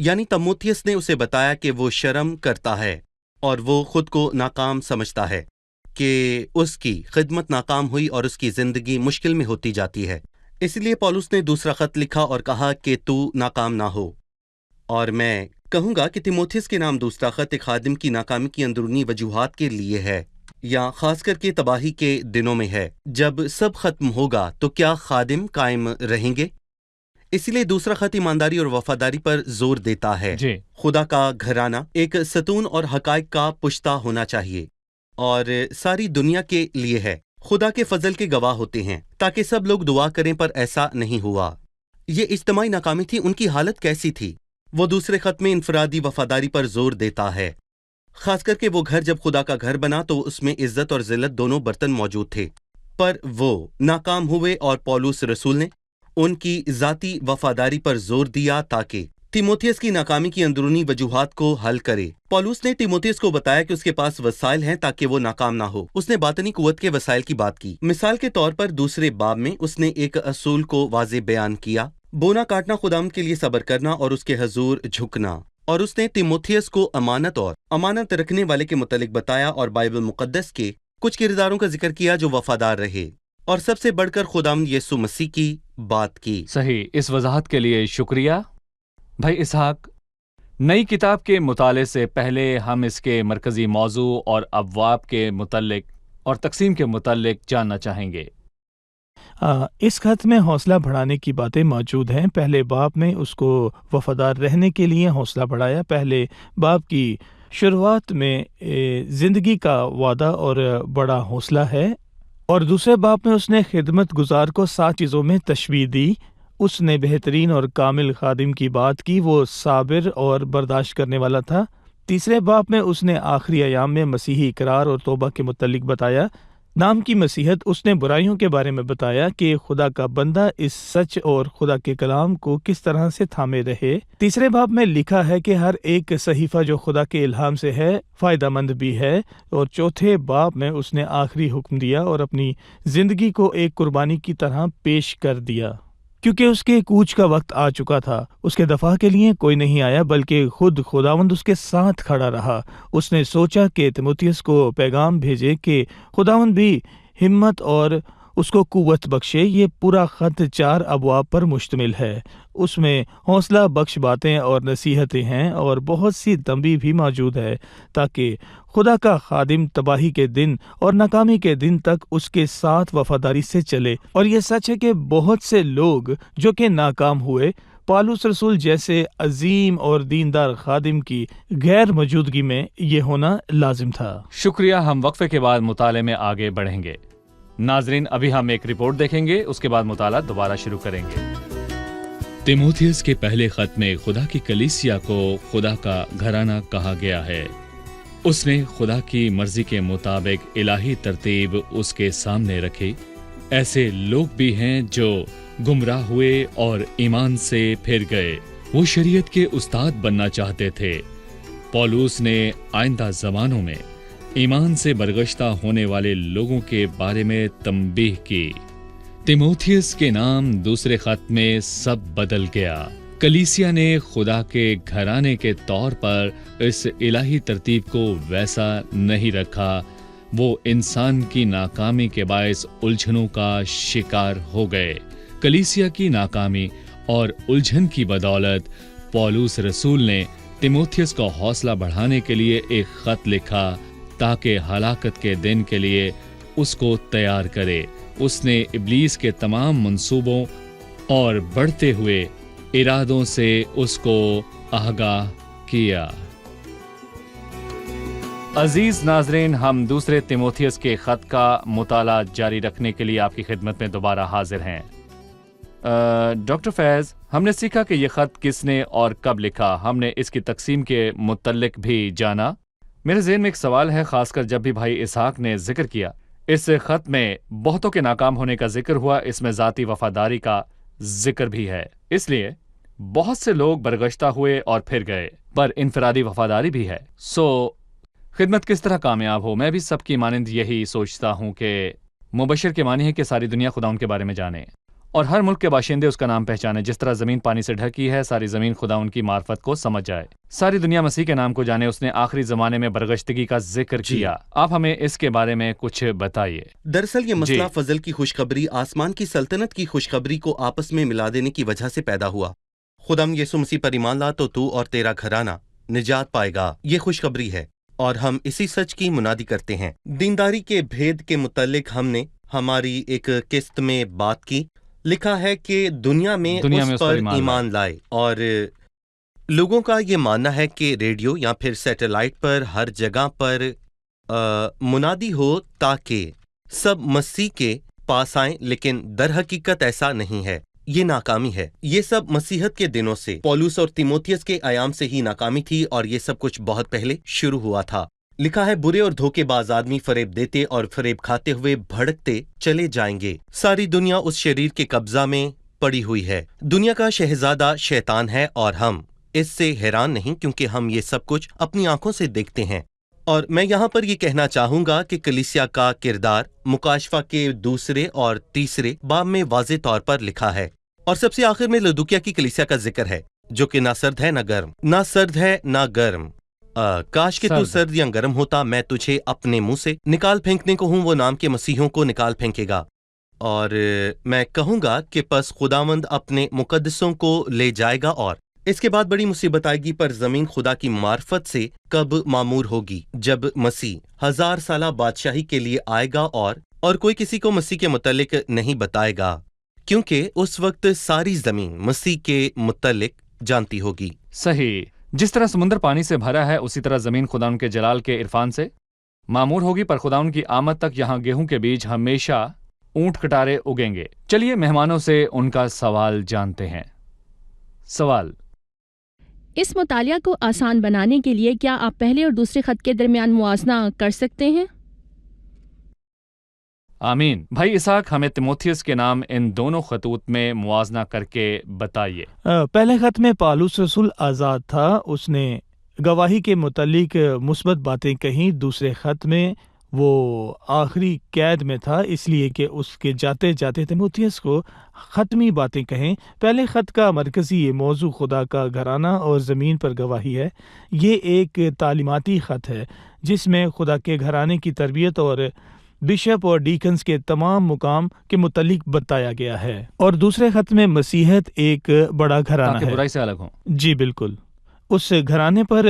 یعنی تموتھیس نے اسے بتایا کہ وہ شرم کرتا ہے اور وہ خود کو ناکام سمجھتا ہے، کہ اس کی خدمت ناکام ہوئی اور اس کی زندگی مشکل میں ہوتی جاتی ہے۔ اس لیے پولس نے دوسرا خط لکھا اور کہا کہ تو ناکام نہ ہو۔ اور میں کہوں گا کہ تیموتھیس کے نام دوسرا خط ایک خادم کی ناکامی کی اندرونی وجوہات کے لیے ہے، یا خاص کر کے تباہی کے دنوں میں ہے۔ جب سب ختم ہوگا تو کیا خادم قائم رہیں گے؟ اس لیے دوسرا خط ایمانداری اور وفاداری پر زور دیتا ہے۔ جی خدا کا گھرانہ ایک ستون اور حقائق کا پشتہ ہونا چاہیے، اور ساری دنیا کے لیے ہے۔ خدا کے فضل کے گواہ ہوتے ہیں تاکہ سب لوگ دعا کریں، پر ایسا نہیں ہوا۔ یہ اجتماعی ناکامی تھی۔ ان کی حالت کیسی تھی؟ وہ دوسرے خط میں انفرادی وفاداری پر زور دیتا ہے، خاص کر کے وہ گھر جب خدا کا گھر بنا تو اس میں عزت اور ذلت دونوں برتن موجود تھے، پر وہ ناکام ہوئے، اور پولس رسول نے ان کی ذاتی وفاداری پر زور دیا تاکہ تیموتھیس کی ناکامی کی اندرونی وجوہات کو حل کرے۔ پولس نے تیموتھیس کو بتایا کہ اس کے پاس وسائل ہیں تاکہ وہ ناکام نہ ہو۔ اس نے باطنی قوت کے وسائل کی بات کی۔ مثال کے طور پر دوسرے باب میں اس نے ایک اصول کو واضح بیان کیا، بونا کاٹنا، خداوند کے لیے صبر کرنا اور اس کے حضور جھکنا۔ اور اس نے تیموتھیس کو امانت اور امانت رکھنے والے کے متعلق بتایا، اور بائبل مقدس کے کچھ کرداروں کا ذکر کیا جو وفادار رہے، اور سب سے بڑھ کر خداوند یسوع مسیح کی بات کی۔ صحیح، اس وضاحت کے لیے شکریہ بھائی اسحاق۔ نئی کتاب کے مطالعے سے پہلے ہم اس کے مرکزی موضوع اور ابواب کے متعلق اور تقسیم کے متعلق جاننا چاہیں گے۔ اس خط میں حوصلہ بڑھانے کی باتیں موجود ہیں۔ پہلے باب میں اس کو وفادار رہنے کے لیے حوصلہ بڑھایا۔ پہلے باب کی شروعات میں زندگی کا وعدہ اور بڑا حوصلہ ہے، اور دوسرے باب میں اس نے خدمت گزار کو 7 چیزوں میں تشبیہ دی۔ اس نے بہترین اور کامل خادم کی بات کی، وہ صابر اور برداشت کرنے والا تھا۔ تیسرے باب میں اس نے آخری ایام میں مسیحی اقرار اور توبہ کے متعلق بتایا۔ نام کی مسیحت، اس نے برائیوں کے بارے میں بتایا کہ خدا کا بندہ اس سچ اور خدا کے کلام کو کس طرح سے تھامے رہے۔ تیسرے باب میں لکھا ہے کہ ہر ایک صحیفہ جو خدا کے الہام سے ہے فائدہ مند بھی ہے، اور چوتھے باب میں اس نے آخری حکم دیا اور اپنی زندگی کو ایک قربانی کی طرح پیش کر دیا، کیونکہ اس کے کوچ کا وقت آ چکا تھا۔ اس کے دفاع کے لیے کوئی نہیں آیا، بلکہ خود خداوند اس کے ساتھ کھڑا رہا۔ اس نے سوچا کہ تیموتھیس کو پیغام بھیجے کہ خداوند بھی ہمت اور اس کو قوت بخشے۔ یہ پورا خط 4 ابواب پر مشتمل ہے۔ اس میں حوصلہ بخش باتیں اور نصیحتیں ہیں، اور بہت سی تنبیہ بھی موجود ہے، تاکہ خدا کا خادم تباہی کے دن اور ناکامی کے دن تک اس کے ساتھ وفاداری سے چلے۔ اور یہ سچ ہے کہ بہت سے لوگ جو کہ ناکام ہوئے، پالوس رسول جیسے عظیم اور دیندار خادم کی غیر موجودگی میں یہ ہونا لازم تھا۔ شکریہ۔ ہم وقفے کے بعد مطالعے میں آگے بڑھیں گے۔ ناظرین، ابھی ہم ایک رپورٹ دیکھیں گے، اس کے بعد مطالعہ دوبارہ شروع کریں گے۔ تیموتھیس کے پہلے خط میں خدا کی کلیسیا کو خدا کا گھرانہ کہا گیا ہے۔ اس نے خدا کی مرضی کے مطابق الہی ترتیب اس کے سامنے رکھی۔ ایسے لوگ بھی ہیں جو گمراہ ہوئے اور ایمان سے پھر گئے۔ وہ شریعت کے استاد بننا چاہتے تھے۔ پولس نے آئندہ زمانوں میں ایمان سے برگشتہ ہونے والے لوگوں کے بارے میں تنبیہ کی۔ تیموتھیس کے نام دوسرے خط میں سب بدل گیا۔ کلیسیا نے خدا کے گھرانے کے طور پر اس الہی ترتیب کو ویسا نہیں رکھا۔ وہ انسان کی ناکامی کے باعث الجھنوں کا شکار ہو گئے۔ کلیسیا کی ناکامی اور الجھن کی بدولت پولس رسول نے تیموتھیس کو حوصلہ بڑھانے کے لیے ایک خط لکھا تاکہ ہلاکت کے دن کے لیے اس کو تیار کرے۔ اس نے ابلیس کے تمام منصوبوں اور بڑھتے ہوئے ارادوں سے اس کو آگاہ کیا۔ عزیز ناظرین، ہم دوسرے تیموتھیس کے خط کا مطالعہ جاری رکھنے کے لیے آپ کی خدمت میں دوبارہ حاضر ہیں۔ ڈاکٹر فیض، ہم نے سیکھا کہ یہ خط کس نے اور کب لکھا۔ ہم نے اس کی تقسیم کے متعلق بھی جانا۔ میرے ذہن میں ایک سوال ہے، خاص کر جب بھی بھائی اسحاق نے ذکر کیا۔ اس خط میں بہتوں کے ناکام ہونے کا ذکر ہوا، اس میں ذاتی وفاداری کا ذکر بھی ہے۔ اس لیے بہت سے لوگ برگشتہ ہوئے اور پھر گئے، پر انفرادی وفاداری بھی ہے۔ خدمت کس طرح کامیاب ہو؟ میں بھی سب کی مانند یہی سوچتا ہوں کہ مبشر کے معنی ہے کہ ساری دنیا خدا ان کے بارے میں جانے، اور ہر ملک کے باشندے اس کا نام پہچانے. جس طرح زمین پانی سے ڈھکی ہے، ساری زمین خدا ان کی معرفت کو سمجھ جائے. ساری دنیا مسیح کے نام کو جانے. اس نے آخری زمانے میں برگشتگی کا ذکر کیا. آپ ہمیں اس کے بارے میں کچھ بتائیے. دراصل یہ مسئلہ فضل کی خوشخبری، آسمان کی سلطنت کی خوشخبری کو آپس میں ملا دینے کی وجہ سے پیدا ہوا. خداوند یسوع مسیح پر ایمان لا تو اور تیرا گھرانہ نجات پائے گا. یہ خوشخبری ہے اور ہم اسی سچ کی منادی کرتے ہیں. دینداری کے بھید کے متعلق ہم نے ہماری ایک قسط میں بات کی. لکھا ہے کہ دنیا میں اس پر ایمان لائے، اور لوگوں کا یہ ماننا ہے کہ ریڈیو یا پھر سیٹلائٹ پر ہر جگہ پر منادی ہو تاکہ سب مسیح کے پاس آئیں، لیکن در حقیقت ایسا نہیں ہے. یہ ناکامی ہے. یہ سب مسیحت کے دنوں سے، پولس اور تیموتھیوس کے ایام سے ہی ناکامی تھی، اور یہ سب کچھ بہت پہلے شروع ہوا تھا. لکھا ہے برے اور دھوکے باز آدمی فریب دیتے اور فریب کھاتے ہوئے بھڑکتے چلے جائیں گے. ساری دنیا اس شریر کے قبضہ میں پڑی ہوئی ہے. دنیا کا شہزادہ شیطان ہے، اور ہم اس سے حیران نہیں کیونکہ ہم یہ سب کچھ اپنی آنکھوں سے دیکھتے ہیں. اور میں یہاں پر یہ کہنا چاہوں گا کہ کلیسیا کا کردار مکاشفہ کے 2 اور 3 باب میں واضح طور پر لکھا ہے. اور سب سے آخر میں لودوکیا کی کلیسیا کا ذکر ہے، جو کہ نہ سرد ہے نہ گرم، نہ سرد ہے نہ گرم. کاش کہ تو سرد یا گرم ہوتا. میں تجھے اپنے منہ سے نکال پھینکنے کو ہوں، وہ نام کے مسیحوں کو نکال پھینکے گا. اور میں کہوں گا کہ پس خداوند اپنے مقدسوں کو لے جائے گا، اور اس کے بعد بڑی مصیبت آئے گی. پر زمین خدا کی معرفت سے کب معمور ہوگی؟ جب مسیح 1000 سالہ بادشاہی کے لیے آئے گا، اور کوئی کسی کو مسیح کے متعلق نہیں بتائے گا، کیونکہ اس وقت ساری زمین مسیح کے متعلق جانتی ہوگی. صحیح. جس طرح سمندر پانی سے بھرا ہے، اسی طرح زمین خدا ان کے جلال کے عرفان سے معمور ہوگی. پر خدا ان کی آمد تک یہاں گیہوں کے بیج ہمیشہ اونٹ کٹارے اگیں گے. چلیے مہمانوں سے ان کا سوال جانتے ہیں. سوال: اس مطالعہ کو آسان بنانے کے لیے کیا آپ پہلے اور دوسرے خط کے درمیان موازنہ کر سکتے ہیں؟ آمین. بھائی اسحاق، ہمیں تیموتھیوس کے نام ان دونوں خطوط میں موازنہ کر کے بتائیے. پہلے خط میں پالوس رسول آزاد تھا، اس نے گواہی کے متعلق مثبت باتیں کہیں. دوسرے خط میں وہ آخری قید میں تھا، اس لیے کہ اس کے جاتے جاتے تیموتھیوس کو ختمی باتیں کہیں. پہلے خط کا مرکزی موضوع خدا کا گھرانہ اور زمین پر گواہی ہے. یہ ایک تعلیماتی خط ہے جس میں خدا کے گھرانے کی تربیت اور بشپ اور ڈیکنز کے تمام مقام کے متعلق بتایا گیا ہے. اور دوسرے خط میں مسیحیت ایک بڑا گھرانہ ہے، برائی سے الگ ہوں. جی بالکل. اس گھرانے پر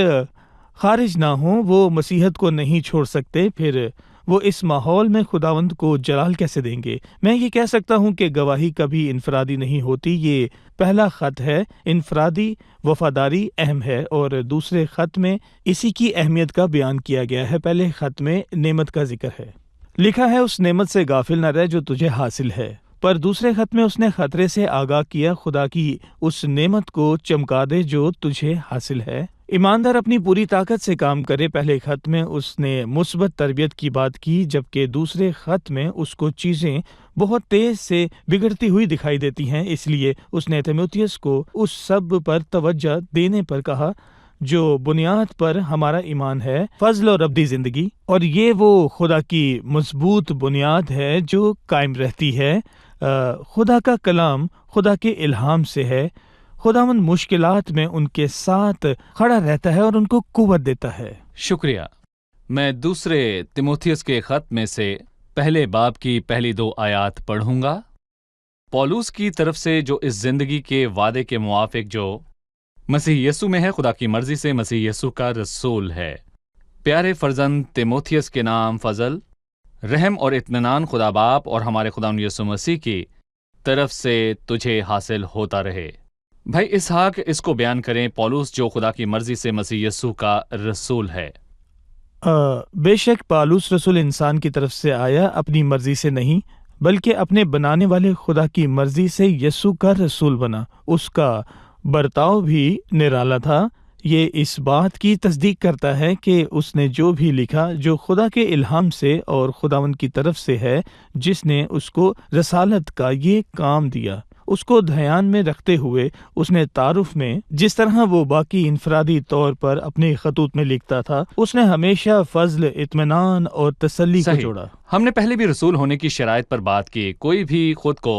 خارج نہ ہوں، وہ مسیحیت کو نہیں چھوڑ سکتے. پھر وہ اس ماحول میں خداوند کو جلال کیسے دیں گے؟ میں یہ کہہ سکتا ہوں کہ گواہی کبھی انفرادی نہیں ہوتی. یہ پہلا خط ہے، انفرادی وفاداری اہم ہے، اور دوسرے خط میں اسی کی اہمیت کا بیان کیا گیا ہے. پہلے خط میں نعمت کا ذکر ہے. لکھا ہے اس نعمت سے غافل نہ رہ جو تجھے حاصل ہے. پر دوسرے خط میں اس نے خطرے سے آگاہ کیا، خدا کی اس نعمت کو چمکا دے جو تجھے حاصل ہے. ایماندار اپنی پوری طاقت سے کام کرے. پہلے خط میں اس نے مثبت تربیت کی بات کی، جبکہ دوسرے خط میں اس کو چیزیں بہت تیز سے بگڑتی ہوئی دکھائی دیتی ہیں. اس لیے اس نے تیموتھیوس کو اس سب پر توجہ دینے پر کہا جو بنیاد پر ہمارا ایمان ہے، فضل اور ابدی زندگی. اور یہ وہ خدا کی مضبوط بنیاد ہے جو قائم رہتی ہے. خدا کا کلام خدا کے الہام سے ہے. خداوند مشکلات میں ان کے ساتھ کھڑا رہتا ہے اور ان کو قوت دیتا ہے. شکریہ. میں دوسرے تیموتھیوس کے خط میں سے پہلے باب کی پہلی 2 آیات پڑھوں گا. پولس کی طرف سے جو اس زندگی کے وعدے کے موافق جو مسیح یسوع میں ہے، خدا کی مرضی سے مسیح یسوع کا رسول ہے. پیارے فرزند تیموتھیوس کے نام فضل، رحم اور اطمینان خدا باپ اور ہمارے خداوند یسوع مسیح کی طرف سے تجھے حاصل ہوتا رہے. بھائی اسحاق اس کو بیان کریں. پولس جو خدا کی مرضی سے مسیح یسوع کا رسول ہے. بے شک پالوس رسول انسان کی طرف سے آیا، اپنی مرضی سے نہیں، بلکہ اپنے بنانے والے خدا کی مرضی سے یسوع کا رسول بنا. اس کا برتاؤ بھی نرالا تھا. یہ اس بات کی تصدیق کرتا ہے کہ اس نے جو بھی لکھا جو خدا کے الہام سے اور خداوند کی طرف سے ہے، جس نے اس کو رسالت کا یہ کام دیا. اس کو دھیان میں رکھتے ہوئے اس نے تعارف میں جس طرح وہ باقی انفرادی طور پر اپنے خطوط میں لکھتا تھا، اس نے ہمیشہ فضل، اطمینان اور تسلی کو جوڑا. ہم نے پہلے بھی رسول ہونے کی شرائط پر بات کی. کوئی بھی خود کو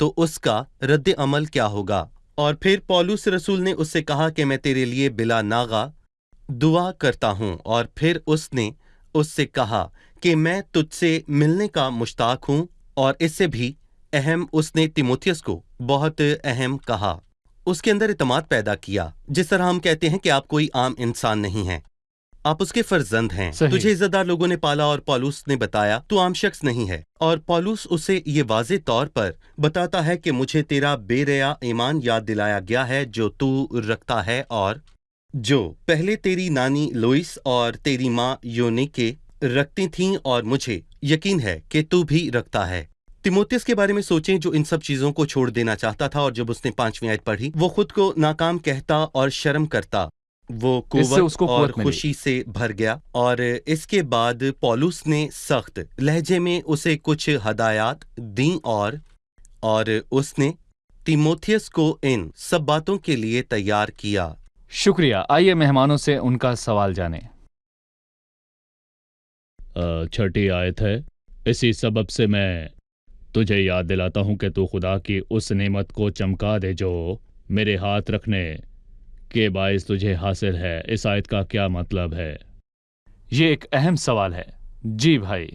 تو اس کا رد عمل کیا ہوگا؟ اور پھر پولس رسول نے اس سے کہا کہ میں تیرے لیے بلا ناغہ دعا کرتا ہوں، اور پھر اس نے اس سے کہا کہ میں تجھ سے ملنے کا مشتاق ہوں، اور اس سے بھی اہم اس نے تیموتھیوس کو بہت اہم کہا، اس کے اندر اعتماد پیدا کیا۔ جس طرح ہم کہتے ہیں کہ آپ کوئی عام انسان نہیں ہیں، آپ اس کے فرزند ہیں، صحیح۔ تجھے عزت دار لوگوں نے پالا، اور پولس نے بتایا تو عام شخص نہیں ہے، اور پولس اسے یہ واضح طور پر بتاتا ہے کہ مجھے تیرا بے ریا ایمان یاد دلایا گیا ہے جو تو رکھتا ہے، اور جو پہلے تیری نانی لوئس اور تیری ماں یونیکے رکھتی تھیں، اور مجھے یقین ہے کہ تو بھی رکھتا ہے۔ تیموتھیوس کے بارے میں سوچیں جو ان سب چیزوں کو چھوڑ دینا چاہتا تھا، اور جب اس نے 5ویں آیت پڑھی، وہ خود کو ناکام کہتا اور شرم کرتا، وہ اس سے اس کو قوت اور قوت ملی۔ خوشی سے بھر گیا۔ اور اس کے بعد پولس نے سخت لہجے میں اسے کچھ ہدایات دیں، اور اس نے تیموتھیوس کو ان سب باتوں کے لیے تیار کیا۔ شکریہ۔ آئیے مہمانوں سے ان کا سوال جانیں۔ 6 آیت ہے، اسی سبب سے میں تجھے یاد دلاتا ہوں کہ تو خدا کی اس نعمت کو چمکا دے جو میرے ہاتھ رکھنے کے باعث تجھے حاصل ہے۔ اس آیت کا کیا مطلب ہے؟ یہ ایک اہم سوال ہے۔ جی بھائی۔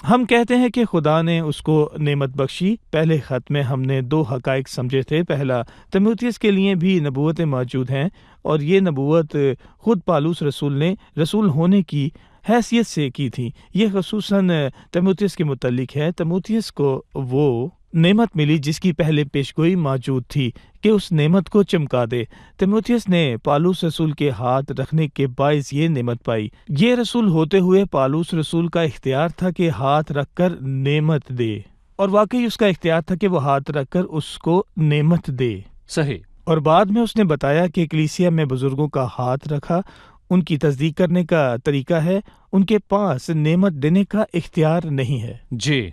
ہم کہتے ہیں کہ خدا نے اس کو نعمت بخشی۔ پہلے خط میں ہم نے 2 حقائق سمجھے تھے۔ پہلا، تیموتھیوس کے لیے بھی نبوتیں موجود ہیں، اور یہ نبوت خود پالوس رسول نے رسول ہونے کی حیثیت سے کی تھی۔ یہ خصوصاً تیموتھیوس کے متعلق ہے۔ تیموتھیوس کو وہ نعمت ملی جس کی پہلے پیشگوئی موجود تھی کہ اس نعمت کو چمکا دے۔ تیموتھیوس نے پالوس رسول کے ہاتھ رکھنے کے باعث یہ نعمت پائی۔ یہ رسول ہوتے ہوئے پالوس رسول کا اختیار تھا کہ ہاتھ رکھ کر نعمت دے، اور واقعی اس کا اختیار تھا کہ وہ ہاتھ رکھ کر اس کو نعمت دے۔ صحیح۔ اور بعد میں اس نے بتایا کہ کلیسیا میں بزرگوں کا ہاتھ رکھا ان کی تصدیق کرنے کا طریقہ ہے، ان کے پاس نعمت دینے کا اختیار نہیں ہے۔ جی۔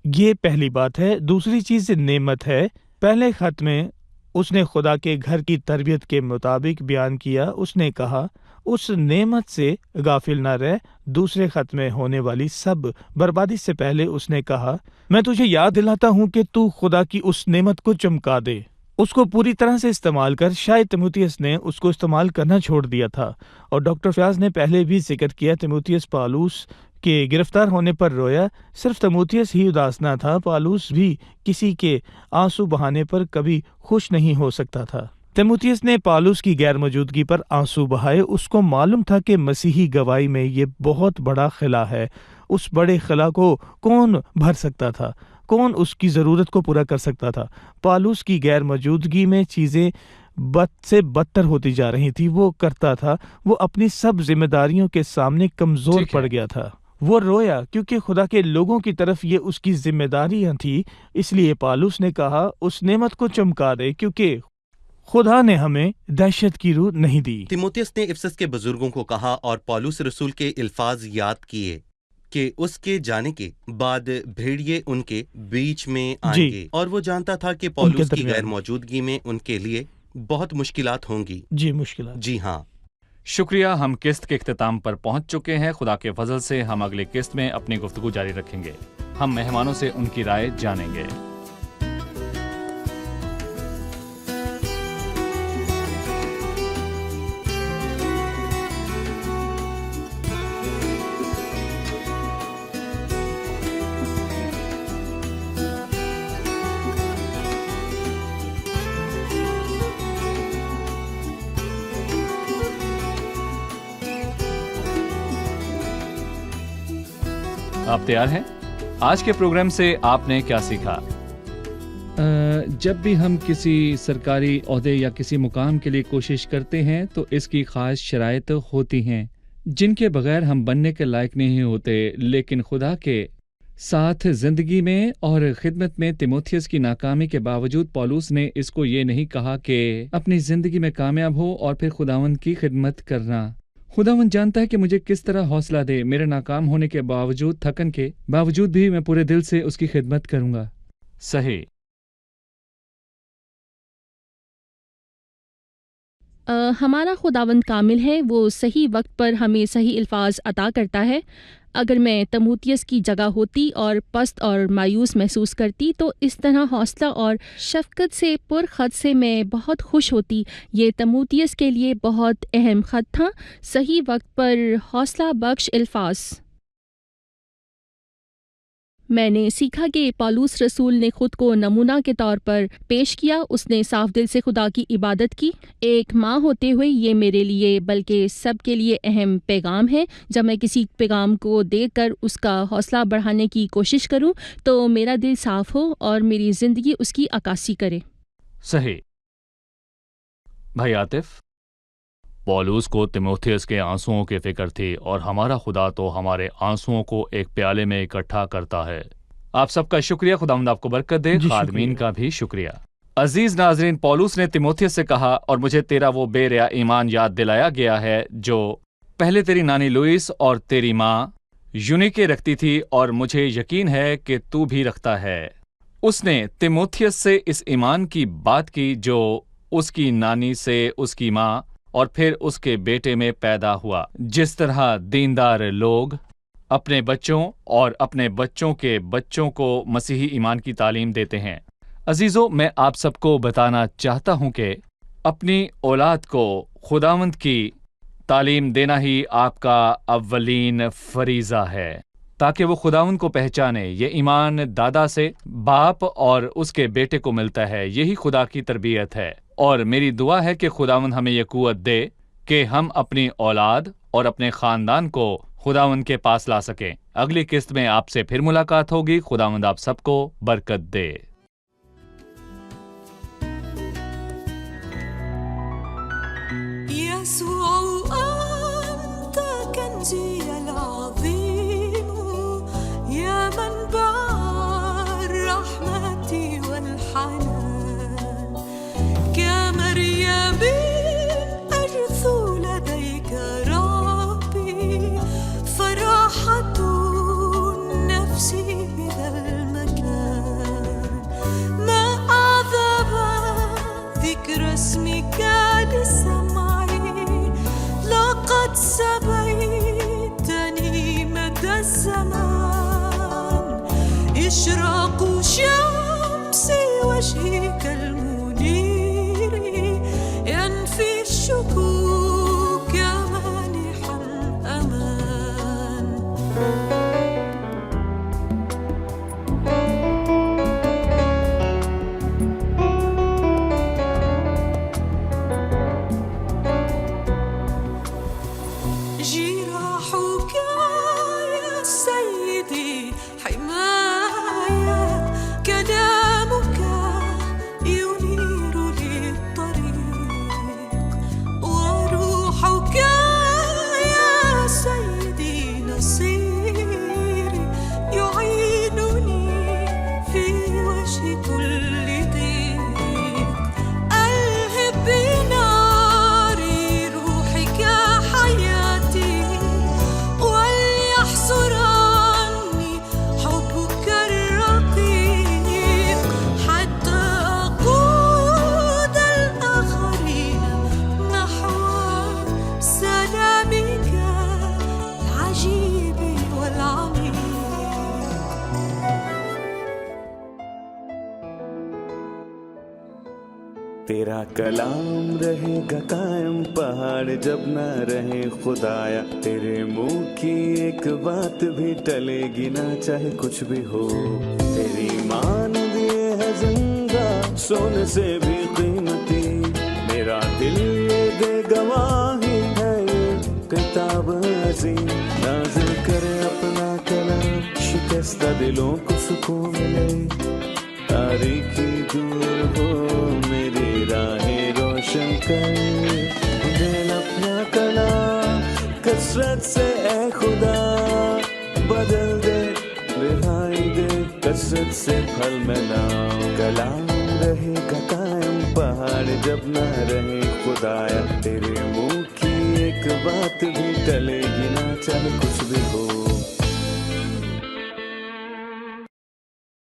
یہ پہلی بات ہے۔ دوسری چیز نعمت ہے۔ پہلے خط میں اس نے خدا کے گھر کی تربیت کے مطابق بیان کیا۔ اس نے کہا اس نعمت سے غافل نہ رہ۔ دوسرے خط میں ہونے والی سب بربادی سے پہلے اس نے کہا میں تجھے یاد دلاتا ہوں کہ تو خدا کی اس نعمت کو چمکا دے، اس کو پوری طرح سے استعمال کر۔ شاید تیموتھیوس نے اس کو استعمال کرنا چھوڑ دیا تھا، اور ڈاکٹر فیاض نے پہلے بھی ذکر کیا تیموتھیوس پالوس کے گرفتار ہونے پر رویا۔ صرف تیموتھیوس ہی اداس نہ تھا، پالوس بھی کسی کے آنسو بہانے پر کبھی خوش نہیں ہو سکتا تھا۔ تیموتھیوس نے پالوس کی غیر موجودگی پر آنسو بہائے۔ اس کو معلوم تھا کہ مسیحی گواہی میں یہ بہت بڑا خلا ہے۔ اس بڑے خلا کو کون بھر سکتا تھا؟ کون اس کی ضرورت کو پورا کر سکتا تھا؟ پالوس کی غیر موجودگی میں چیزیں بد سے بدتر ہوتی جا رہی تھی۔ وہ کرتا تھا، وہ اپنی سب ذمہ داریوں کے سامنے کمزور ٹھیک ہے۔ پڑ گیا تھا۔ وہ رویا کیونکہ خدا کے لوگوں کی طرف یہ اس کی ذمہ داریاں تھی۔ اس لیے پالوس نے کہا اس نعمت کو چمکا دے، کیونکہ خدا نے ہمیں دہشت کی روح نہیں دی۔ تیموتھیوس نے افسس کے بزرگوں کو کہا اور پولس رسول کے الفاظ یاد کیے کہ اس کے جانے کے بعد بھیڑیے ان کے بیچ میں آئیں گے، اور وہ جانتا تھا کہ پولس کی غیر موجودگی میں ان کے لیے بہت مشکلات ہوں گی۔ جی مشکلات۔ جی ہاں۔ شکریہ۔ ہم قسط کے اختتام پر پہنچ چکے ہیں۔ خدا کے فضل سے ہم اگلے قسط میں اپنی گفتگو جاری رکھیں گے۔ ہم مہمانوں سے ان کی رائے جانیں گے۔ آپ تیار ہیں؟ آج کے پروگرام سے آپ نے کیا سیکھا؟ جب بھی ہم کسی سرکاری عہدے یا کسی مقام کے لیے کوشش کرتے ہیں تو اس کی خاص شرائط ہوتی ہیں جن کے بغیر ہم بننے کے لائق نہیں ہوتے، لیکن خدا کے ساتھ زندگی میں اور خدمت میں تیموتھیوس کی ناکامی کے باوجود پولس نے اس کو یہ نہیں کہا کہ اپنی زندگی میں کامیاب ہو اور پھر خداوند کی خدمت کرنا۔ خداوند جانتا ہے کہ مجھے کس طرح حوصلہ دے، میرے ناکام ہونے کے باوجود، تھکن کے باوجود بھی میں پورے دل سے اس کی خدمت کروں گا۔ صحیح۔ ہمارا خداوند کامل ہے، وہ صحیح وقت پر ہمیں صحیح الفاظ عطا کرتا ہے۔ اگر میں تموتیس کی جگہ ہوتی اور پست اور مایوس محسوس کرتی تو اس طرح حوصلہ اور شفقت سے پر خط سے میں بہت خوش ہوتی۔ یہ تموتیس کے لیے بہت اہم خط تھا، صحیح وقت پر حوصلہ بخش الفاظ۔ میں نے سیکھا کہ پالوس رسول نے خود کو نمونہ کے طور پر پیش کیا۔ اس نے صاف دل سے خدا کی عبادت کی۔ ایک ماں ہوتے ہوئے یہ میرے لیے بلکہ سب کے لیے اہم پیغام ہے۔ جب میں کسی پیغام کو دیکھ کر اس کا حوصلہ بڑھانے کی کوشش کروں تو میرا دل صاف ہو اور میری زندگی اس کی عکاسی کرے۔ صحیح بھائی عاطف، پولس کو تیموتھیوس کے آنسوؤں کی فکر تھی، اور ہمارا خدا تو ہمارے آنسوؤں کو ایک پیالے میں اکٹھا کرتا ہے۔ آپ سب کا شکریہ، خداوند آپ کو برکت دے۔ خادمین کا بھی شکریہ۔ عزیز ناظرین، پولس نے تیموتھیوس سے کہا، اور مجھے تیرا وہ بے ریا ایمان یاد دلایا گیا ہے جو پہلے تیری نانی لوئس اور تیری ماں یونیکے رکھتی تھی، اور مجھے یقین ہے کہ تو بھی رکھتا ہے۔ اس نے تیموتھیوس سے اس ایمان کی بات کی جو اس کی نانی سے اس کی ماں اور پھر اس کے بیٹے میں پیدا ہوا۔ جس طرح دیندار لوگ اپنے بچوں اور اپنے بچوں کے بچوں کو مسیحی ایمان کی تعلیم دیتے ہیں۔ عزیزو، میں آپ سب کو بتانا چاہتا ہوں کہ اپنی اولاد کو خداوند کی تعلیم دینا ہی آپ کا اولین فریضہ ہے، تاکہ وہ خداوند کو پہچانے۔ یہ ایمان دادا سے باپ اور اس کے بیٹے کو ملتا ہے، یہی خدا کی تربیت ہے۔ اور میری دعا ہے کہ خداوند ہمیں یہ قوت دے کہ ہم اپنی اولاد اور اپنے خاندان کو خداوند کے پاس لا سکیں۔ اگلی قسط میں آپ سے پھر ملاقات ہوگی۔ خداوند آپ سب کو برکت دے۔ إشراق شمس وجهك المنير ينفي الشكوك مانحا أمان. جراحك يا سيدي حماية، كلامك ينير لي الطريق، وروحك يا سيدي نصيري يعينني في وجه كل ضيق. ألهب بناري روحك حياتي، وليحصر عني حبك الرقيق، حتى أقود الآخرين نحو سلامك العجيب والعميق. تیرا کلام رہے گا قائم پہاڑ جب نہ رہے خدایا، تیرے منہ کی ایک بات بھی ٹلے گی نہ چاہے کچھ بھی ہو۔ تیری مانند یہ ہے زندہ سونے سے بھی قیمتی، میرا دل یہ دے گواہی ہے یہ کتاب عظیم۔ نازل کرے اپنا کلام، شکستہ دلوں کو سکون ملے، تاریکی دور ہو میری راہیں روشن کر، دل اپنا کلام کثرت سے اے خدا بدل دے، رہائی دے کثرت سے پھل ملاؤ۔ کلام رہے گا قائم پہاڑ جب نہ رہے خدایا، تیرے منہ کی ایک بات بھی ٹلے گی نہ چاہے کچھ بھی ہو۔